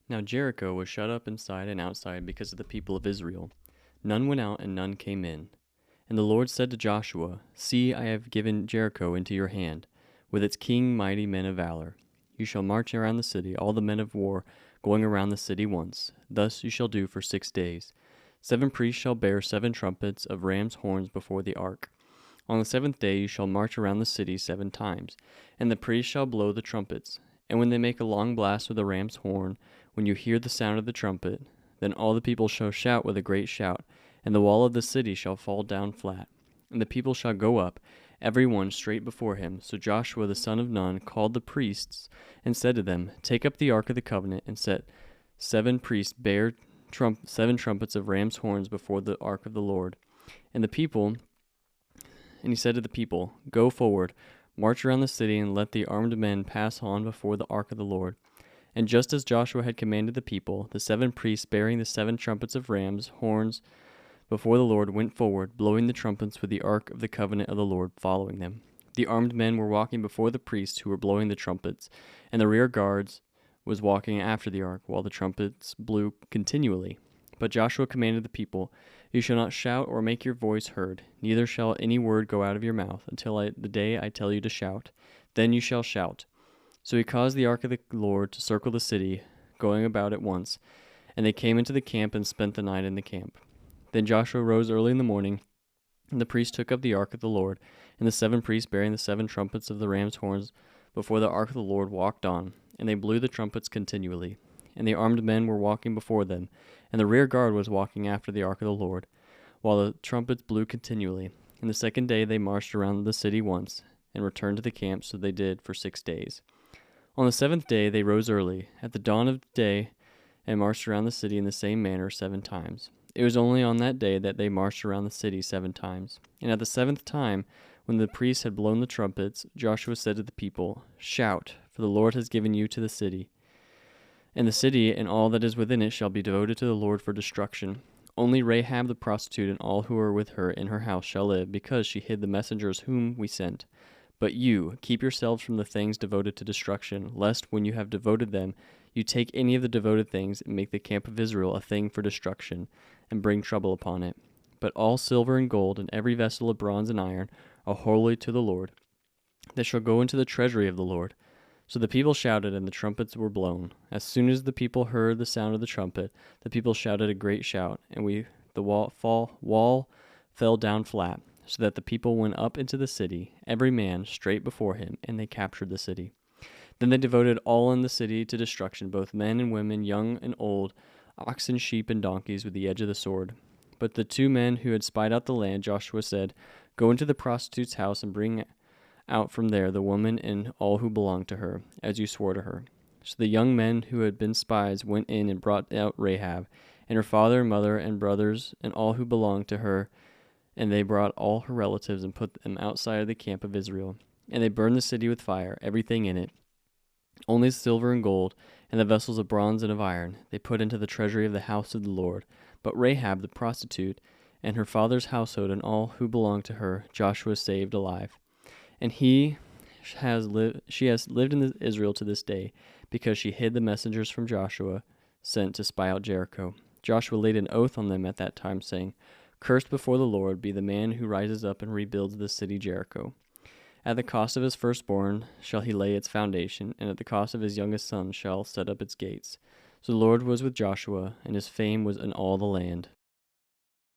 Now Jericho was shut up inside and outside because of the people of Israel. None went out and none came in. And the Lord said to Joshua, See, I have given Jericho into your hand, with its king mighty men of valor. You shall march around the city, all the men of war going around the city once. Thus you shall do for 6 days. 7 priests shall bear 7 trumpets of ram's horns before the ark. On the 7th day you shall march around the city 7 times, and the priests shall blow the trumpets. And when they make a long blast with the ram's horn, when you hear the sound of the trumpet, then all the people shall shout with a great shout, and the wall of the city shall fall down flat. And the people shall go up, every one straight before him. So Joshua the son of Nun called the priests, and said to them, Take up the ark of the covenant, and set 7 priests bear 7 trumpets of ram's horns before the ark of the Lord. And he said to the people, Go forward, march around the city, and let the armed men pass on before the ark of the Lord. And just as Joshua had commanded the people, the 7 priests bearing the 7 trumpets of ram's horns before the Lord went forward, blowing the trumpets, with the ark of the covenant of the Lord following them. The armed men were walking before the priests who were blowing the trumpets, and the rear guards was walking after the ark, while the trumpets blew continually. But Joshua commanded the people, You shall not shout or make your voice heard, neither shall any word go out of your mouth until the day I tell you to shout. Then you shall shout. So he caused the ark of the Lord to circle the city, going about it once, and they came into the camp and spent the night in the camp. Then Joshua rose early in the morning, and the priests took up the ark of the Lord, and the 7 priests bearing the 7 trumpets of the ram's horns before the ark of the Lord walked on, and they blew the trumpets continually. And the armed men were walking before them, and the rear guard was walking after the ark of the Lord, while the trumpets blew continually. And the 2nd day they marched around the city once, and returned to the camp, so they did for 6 days. On the 7th day they rose early, at the dawn of day, and marched around the city in the same manner 7 times. It was only on that day that they marched around the city 7 times. And at the 7th time, when the priests had blown the trumpets, Joshua said to the people, Shout, for the Lord has given you to the city. And the city and all that is within it shall be devoted to the Lord for destruction. Only Rahab the prostitute and all who are with her in her house shall live, because she hid the messengers whom we sent. But you, keep yourselves from the things devoted to destruction, lest when you have devoted them, you take any of the devoted things and make the camp of Israel a thing for destruction, and bring trouble upon it. But all silver and gold, and every vessel of bronze and iron, are holy to the Lord. They shall go into the treasury of the Lord. So the people shouted, and the trumpets were blown. As soon as the people heard the sound of the trumpet, the people shouted a great shout, and the wall fell down flat, so that the people went up into the city, every man straight before him, and they captured the city. Then they devoted all in the city to destruction, both men and women, young and old, oxen, sheep, and donkeys, with the edge of the sword. But the 2 men who had spied out the land, Joshua said, Go into the prostitute's house and bring out from there the woman and all who belong to her, as you swore to her. So the young men who had been spies went in and brought out Rahab, and her father and mother and brothers, and all who belonged to her, and they brought all her relatives and put them outside of the camp of Israel. And they burned the city with fire, everything in it, only silver and gold, and the vessels of bronze and of iron, they put into the treasury of the house of the Lord. But Rahab the prostitute, and her father's household, and all who belonged to her, Joshua saved alive. And she has lived in Israel to this day, because she hid the messengers from Joshua, sent to spy out Jericho. Joshua laid an oath on them at that time, saying, Cursed before the Lord be the man who rises up and rebuilds the city Jericho. At the cost of his firstborn shall he lay its foundation, and at the cost of his youngest son shall set up its gates. So the Lord was with Joshua, and his fame was in all the land.